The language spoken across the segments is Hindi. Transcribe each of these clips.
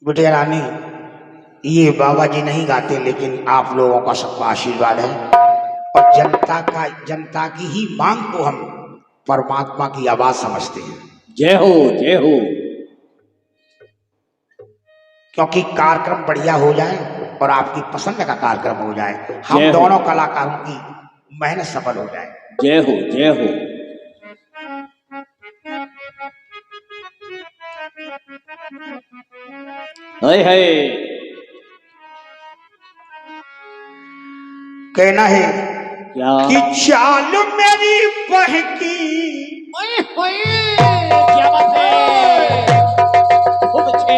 बिटिया रानी, ये बाबा जी नहीं गाते, लेकिन आप लोगों का सबका आशीर्वाद है और जनता की ही मांग को हम परमात्मा की आवाज समझते हैं। जय हो जय हो। क्योंकि कार्यक्रम बढ़िया हो जाए और आपकी पसंद का कार्यक्रम हो जाए, हम दोनों कलाकारों की मेहनत सफल हो जाए। जय हो जय हो। हाय हाय। कहना है क्या कि चाल मेरी बहकी, क्या बात है, खूब अच्छे।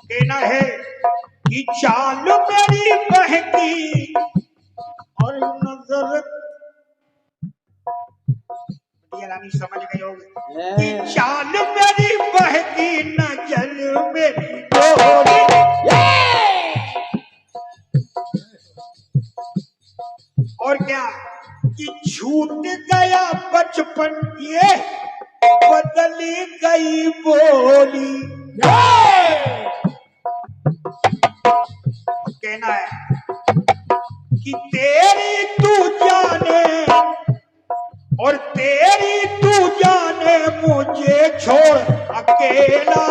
कहना है कि चाल मेरी बहकी और नजर, ये रानी समझ गई होगी कि चाल मेरी बहकी नजर मेरी डोली। और क्या कि छूट गया बचपन, ये बदली गई बोली। कहना है कि तेरी तू जाने और तेरी तू जाने मुझे छोड़ अकेला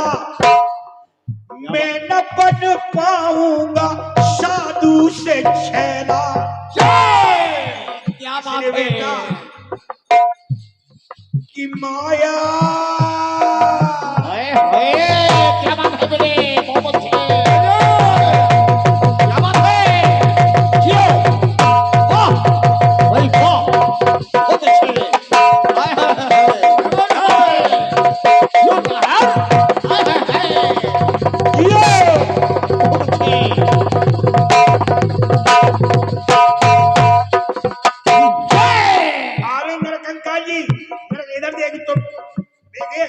मैं न बन पाऊंगा साधु से छैला। क्या बात है कि माया, क्या बात है बेटे, बहुत अच्छे। क्या बात है, जियो, वाह भाई वाह, बहुत अच्छे। हाय हाय हाय, जियो कहा, हाय हाय हाय, जियो, बहुत अच्छे। अरे मेरा कंकाल जी, मेरा इधर देख तुम देखे।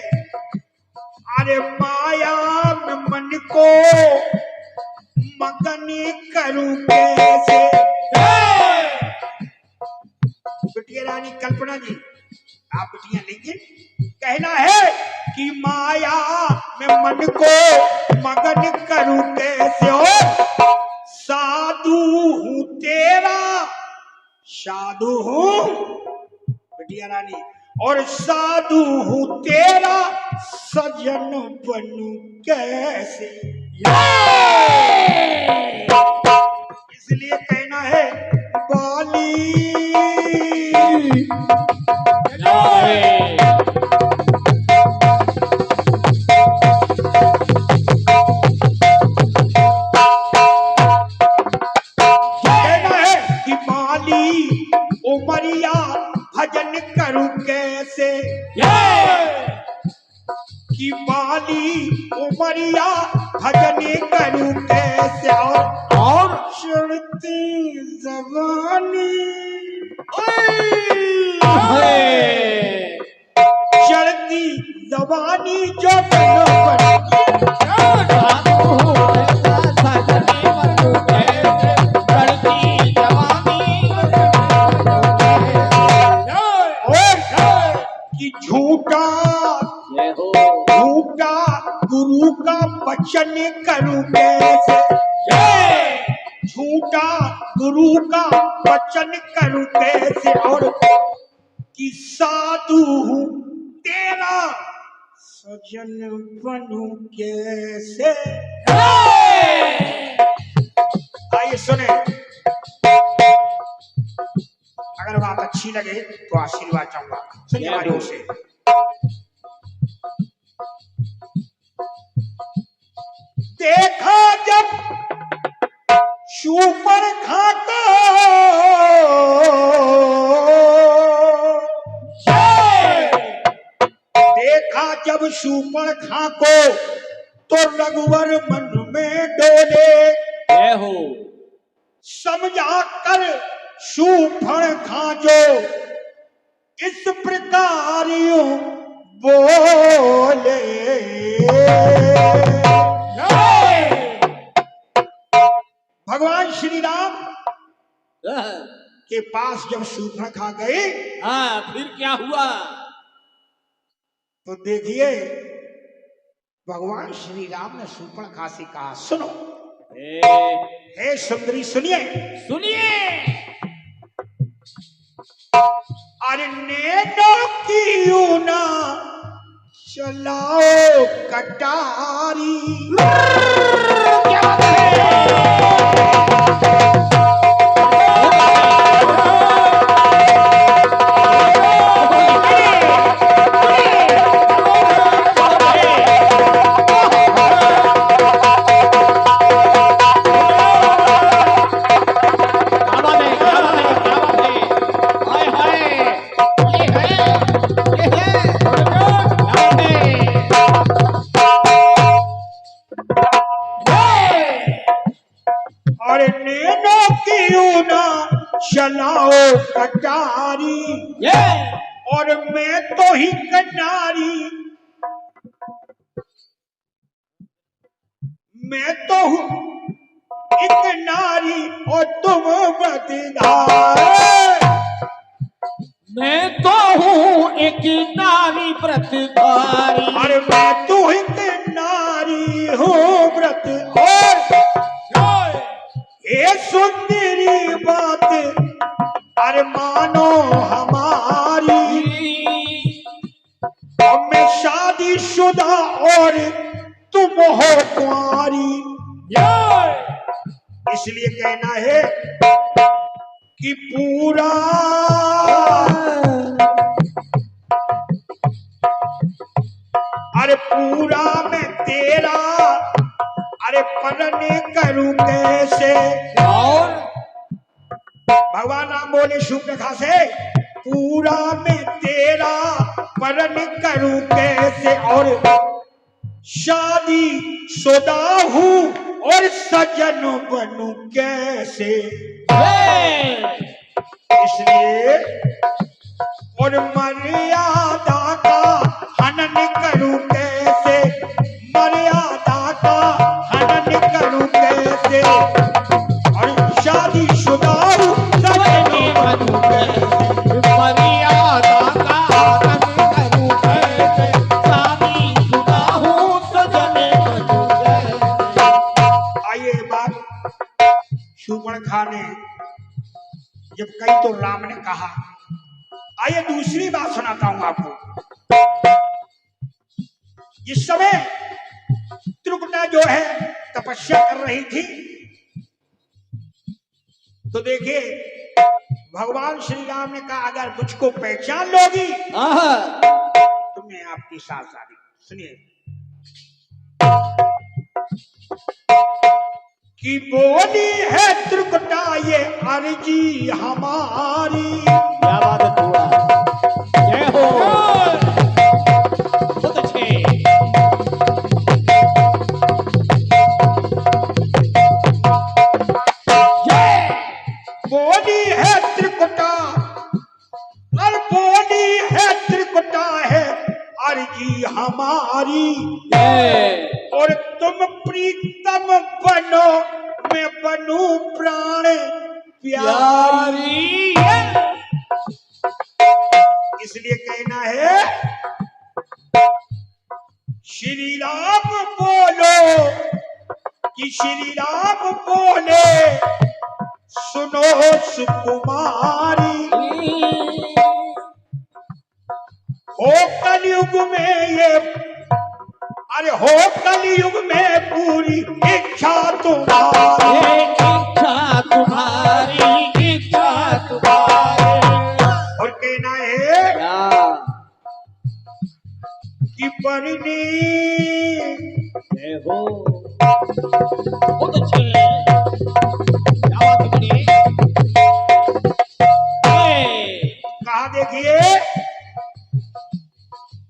अरे माया में मन को मगन करूं कैसे। बिटिया रानी कल्पना जी, आप बिटिया, लेकिन कहना है कि माया में मन को मगन करूं कैसे हो। साधु हूं तेरा, साधु हूं बिटिया रानी, और साधु हूं तेरा सजन बनूं कैसे। इसलिए कहना है बाली, कहना है कि बाली उमरिया भजन करूं कैसे। कि बाली उमरिया भजन करूं कैसे। और चढ़ती जवानी, चढ़ती जवानी जो कि झूठा झूठा गुरु का वचन करूं कैसे। झूठा गुरु का वचन करूं कैसे। और कि साधु हूं तेरा सजन बनूं कैसे। आइए सुने, अगर बात अच्छी लगे तो आशीर्वाद चाहूंगा। सुनिए हमारी ओर से। देखा जब शूर्पणखा को, देखा जब शूर्पणखा को तो रघुवर मन में डोले। हो समझा कर शूर्पणखा जो इस प्रकार बोले। भगवान श्री राम हाँ, के पास जब शूर्पणखा गए हाँ, फिर क्या हुआ? तो देखिए भगवान श्री राम ने शूर्पणखा से कहा, सुनो ए, हे सुंदरी सुनिए, सुनिए। अरे नैनों की यूं ना चलाओ कटारी। क्या बात है? अरे नैनों की यूं ना चलाओ कटारी, ये और मैं तो ही कनारी, मैं तो हूँ एक नारी और तुम व्रतधारी। मैं तो हूँ एक नारी व्रतधारी। अरे मैं तो एक नारी हूँ व्रत, और ये सुंदरी बात अरे मानो हमारी, अब मैं शादीशुदा और तुम हो कुंवारी। इसलिए कहना है कि पूरा अरे पूरा मैं तेरा अरे पलने करूं कैसे। और भगवान राम बोले शूर्पणखा से, पूरा मैं तेरा पलन करूं कैसे, और शादी शुदा हूं और सजन बनूं कैसे। इसलिए और मर्यादा का हनन करूं कैसे, मर्यादा का हनन करूं कैसे, और शादी शुदा हूं सजन बनूं कैसे। मर्यादा का आदर करूं कैसे, शादीशुदा हूँ सजन बनूं कैसे। आइए बात शूर्पणखा ने जब कही तो राम ने कहा, आइए दूसरी बात सुनाता हूं आपको। इस समय त्रिकुटा जो है तपस्या कर रही थी, तो देखिए भगवान श्री राम ने कहा, अगर मुझको पहचान लोगी तो मैं आपकी साथ शादी। सुनिए कि बोली है त्रिकुटा ये अर्जी हमारी। क्या बात है बुआ? जय हो। बहुत अच्छे। बोली है त्रिकुटा, और बोली है त्रिकुटा है अर्जी हमारी, और तुम प्रीतम बनो मैं बनूं प्राण प्यारी। इसलिए कहना है श्री राम बोलो कि श्री राम बोले सुनो सुकुमारी। हो कलयुग में ये अरे हो कलयुग में पूरी इच्छा तुम्हारी, इच्छा तुम्हारी, इच्छा तुम्हारी। और कहना है क्या? कि बरनी जय हो। बहुत अच्छे। क्या बात है बड़ी? कहा देखिए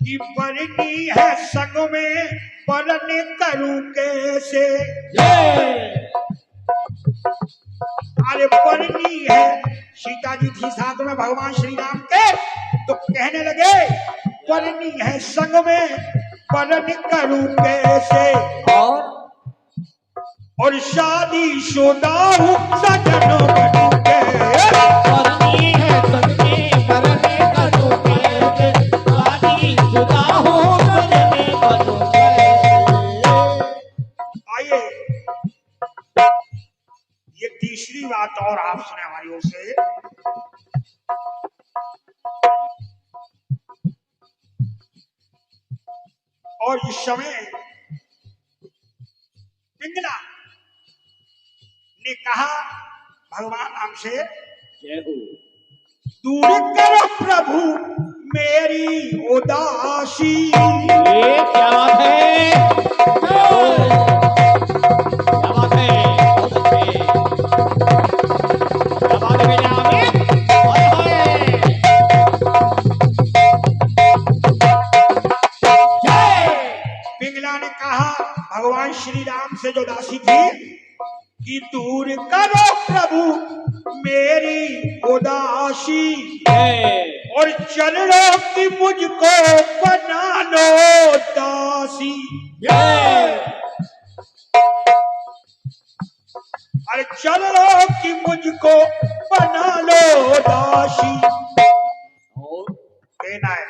कि बरनी है संग में पलन करूं कैसे। अरे बरनी है, सीता जी थी साथ में भगवान श्री राम के, तो कहने लगे बरनी है संग में पलन करूं कैसे। और और शादी शुदा हूँ सजन बनूंगे। करनी है सजनी करने बनूंगे, शादीशुदा हूँ सजनी बनूंगे। आइए ये तीसरी बात और आप सुने हमारी ओर से। और इस समय पिंगला ने कहा भगवान राम से, जय हो। दूर करो प्रभु मेरी उदासी। ये क्या बात है, क्या बात है, बहुत अच्छे, क्या बात है बेटा अमित, हाय हाय। पिंगला ने कहा भगवान श्री राम से जो दासी थी कि दूर करो प्रभु मेरी उदासी, और चरणों की मुझको बना लो दासी। अरे चरणों की मुझको बना लो दासी। और कहना है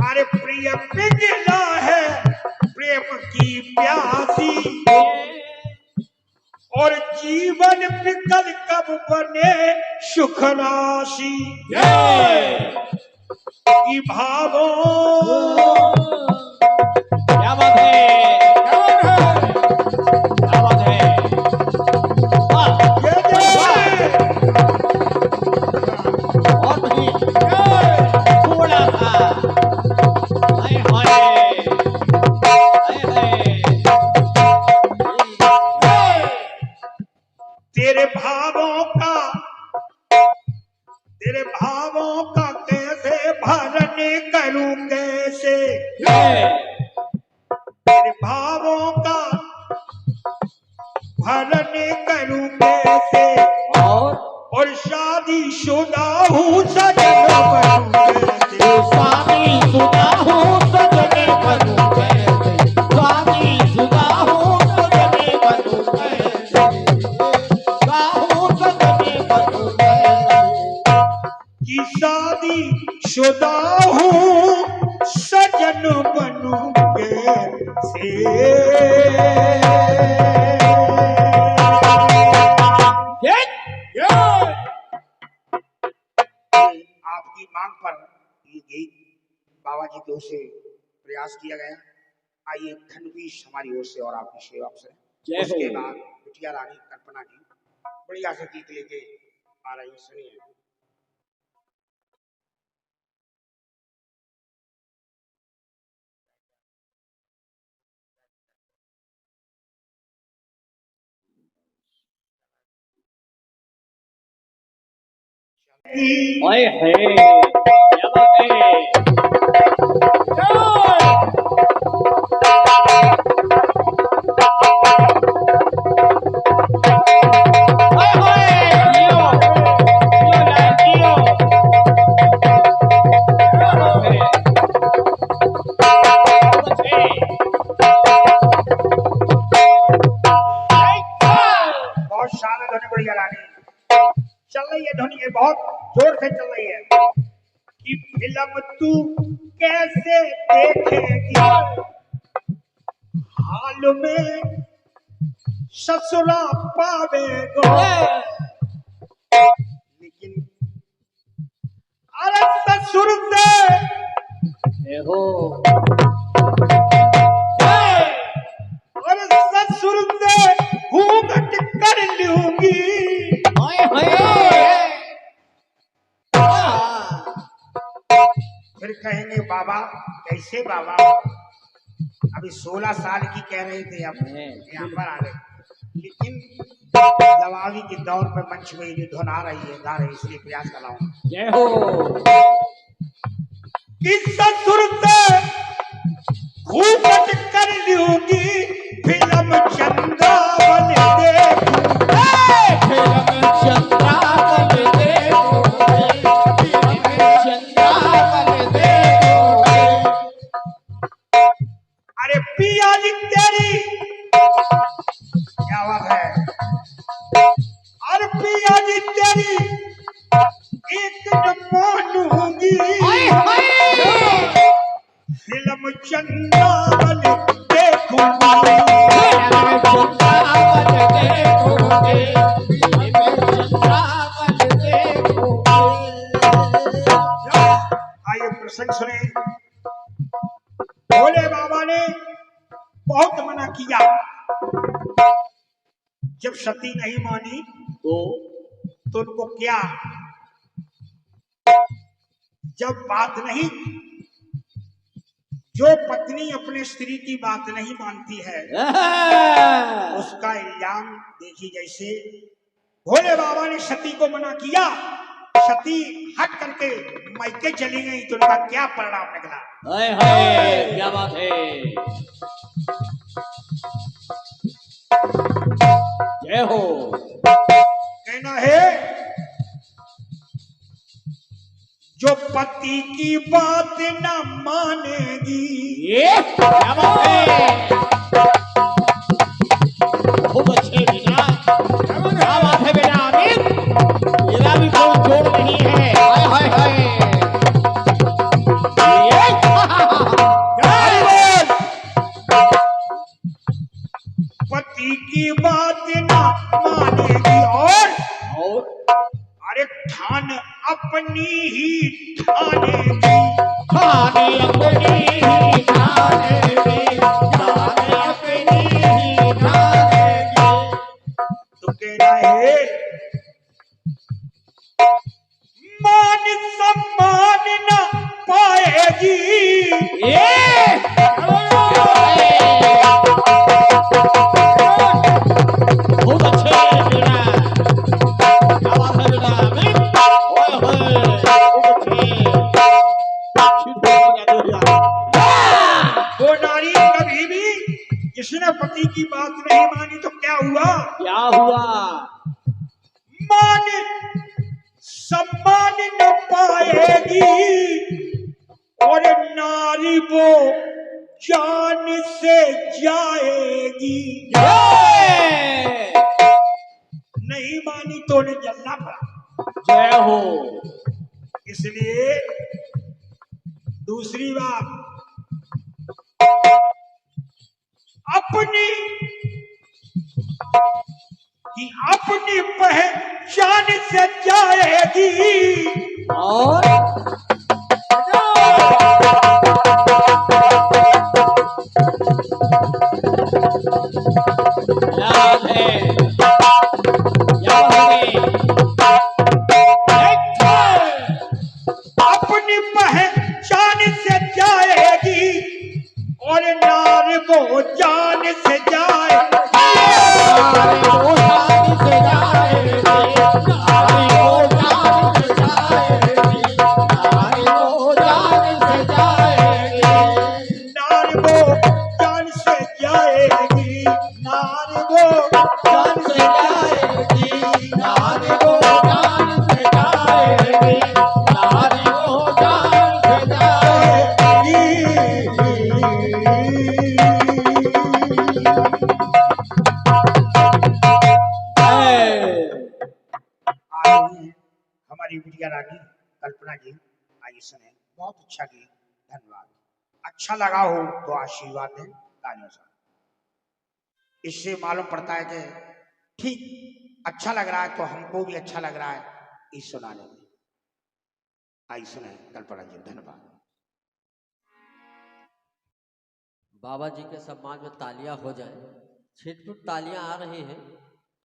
अरे प्रिय पिघला है प्रेम की प्यासी, और जीवन विकल कब बने सुख राशि। की भावो क्या बात है, क्या बात है, वाह, और भी थोड़ा सा, हाय हाय, हाय हाय। तेरे भावों का कैसे भरण करूं कैसे, तेरे भावों का भरण करूं कैसे, और शादी शुदा हूँ सजन बनूं कैसे। शादीशुदा हूँ सजनी बनूं कैसे, शादीशुदा हूँ सजनी बनूं कैसे, सजनी बनूं कैसे। कि शादी शुदा हूँ सजन बनूं कैसे। आपकी मांग पर ये गीत बाबा जी की ओर से प्रयास किया गया। आइए खंडवीश हमारी ओर से और आपकी सेवा से। जय हो। उसके बाद बिटिया रानी कल्पना जी बढ़िया से गीत लेके आ रही, सुनिए। हाय हाय, क्या बात है, हाय हाय, जियो, जियो लाल जियो, बहुत अच्छे, बहुत शानदार ध्वनि बढ़िया रानी चल रही है। ध्वनि ये बहुत जोर से चल रही है कि फिल्म तू कैसे देखेगी हाल में ससुरा पावेगो। लेकिन अरे ससुर से हो, अरे ससुर से घूंघट कर लूंगी। हाय हाय, फिर कहेंगे बाबा कैसे बाबा, अभी 16 साल की कह रहे थे, अब यहाँ पर आ गए। लेकिन दवावी के दौर पर मंच में जो धुन आ रही है गा रही, इसलिए प्रयास कर रहा हूँ। जय हो। कि ससुर से घूंघट कर लूंगी फिल्म चंद्रावन देखूं। फिल्म चंद्रावन देखूंगी, फिल्म चंद्रावन देखूंगी। अरे पिया जी तेरी क्या बात है। और पिया जी तेरी एक न मानूंगी, हाय हाय फिल्म चंद्रावल देखूंगी। आइए प्रसंग सुने। भोले बाबा ने बहुत मना किया, जब सती नहीं मानी तो उनको क्या, जब बात नहीं, जो पत्नी अपने स्त्री की बात नहीं मानती है उसका इल्जाम देखिए। जैसे भोले बाबा ने सती को मना किया, सती हट करके मैके चली गई तो उनका क्या परिणाम निकला। हाय हाय क्या बात है। जय हो। कहना है जो पति की बात न मानेगी, ये क्या बात है। बहुत अच्छे बेटा, क्या बात है बेटा अमित, मेरा भी कोई जोड़ नहीं है। हाय हाय हाय पति की बात न मानेगी और अरे ठान अपनी ही ठानेगी, खाने अपनी ही खानेगी, खाने अपनी ही खानेगी। तो कहना है मान सम्मान न पाएगी, ये बहुत अच्छे बेटा, क्या बात है बेटा अमित। ओए होए बहुत अच्छे। वो नारी कभी भी जिसने पति की बात नहीं मानी तो क्या हुआ, क्या हुआ। मान सम्मान न पाएगी और नारी वो जान से जाएगी। नहीं मानी तो उन्हें जलना पड़ा। जय हो। इसलिए दूसरी बात, अपनी कि अपनी पहचान से जाएगी और याद है याद है अपनी पहचान से जाएगी और नार वो जान से जाए। नार वो जान से जाएगी, नार वो जान से जाएगी, नार वो हमारी बिटिया रानी कल्पना जी, आइए सुने। बहुत अच्छा गीत, धन्यवाद। अच्छा लगा हो तो आशीर्वाद दें तालियों से। इससे मालूम पड़ता है कि ठीक अच्छा लग रहा है तो हमको भी अच्छा लग रहा है इस सुनाने में। आइए सुने कल्पना जी, धन्यवाद। बाबा जी के सम्मान में तालियां हो जाए। छिटपुट तालियां आ रही हैं।